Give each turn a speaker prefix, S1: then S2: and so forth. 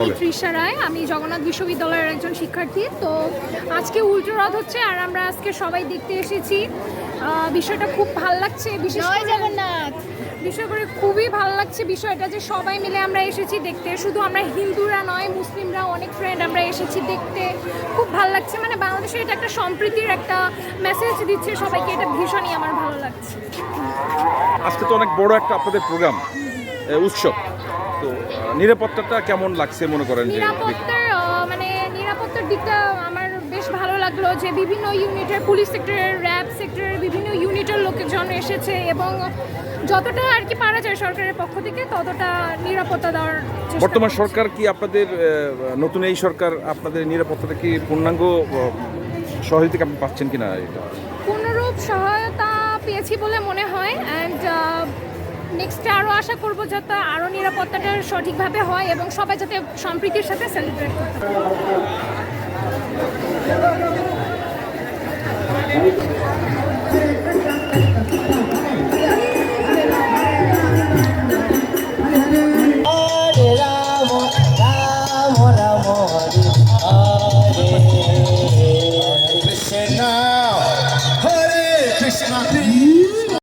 S1: তৃষা রায়, আমি জগন্নাথ বিশ্ববিদ্যালয়ের একজন শিক্ষার্থী। তো আজকে উল্টো রথ হচ্ছে আর আমরা আজকে সবাই দেখতে এসেছি। বিষয়টা খুব ভাল লাগছে, বিশেষ করে
S2: জগন্নাথ
S1: বিষয় করে খুবই ভালো লাগছে বিষয়টা যে সবাই মিলে আমরা এসেছি দেখতে। শুধু আমরা হিন্দুরা নয়, মুসলিমরা অনেক ফ্রেন্ড আমরা এসেছি দেখতে। খুব ভালো লাগছে, মানে বাংলাদেশে এটা একটা সম্প্রীতির একটা মেসেজ দিচ্ছে সবাইকে, এটা ভীষণই আমার ভালো লাগছে।
S3: আজকে তো অনেক বড় একটা আপনাদের প্রোগ্রাম, উৎসব, তো নিরাপত্তাটা কেমন লাগছে মনে করেন?
S1: নিরাপত্তার দিকটা আমার বেশ ভালো লাগলো যে বিভিন্ন ইউনিটের, পুলিশ সেক্টরের, র্যাব সেক্টরের বিভিন্ন ইউনিটের লোকজন এসেছে এবং যতটা আর কি পারা যায় সরকারের পক্ষ থেকে ততটা নিরাপত্তা দেওয়ার চেষ্টা
S3: বর্তমান
S1: করছে।
S3: সরকার কি আপনাদের, নতুন এই সরকার আপনাদের নিরাপত্তাটা কি পূর্ণাঙ্গ সহযোগিতা আপনি পাচ্ছেন কিনা? এটা
S1: কোনোরূপ সহায়তা পেয়েছি বলে মনে হয়। অ্যান্ড নেক্সটে আরও আশা করবো যাতে আরও নিরাপত্তাটা সঠিকভাবে হয় এবং সবাই যাতে সম্প্রীতির সাথে সেলিব্রেট করতে পারে।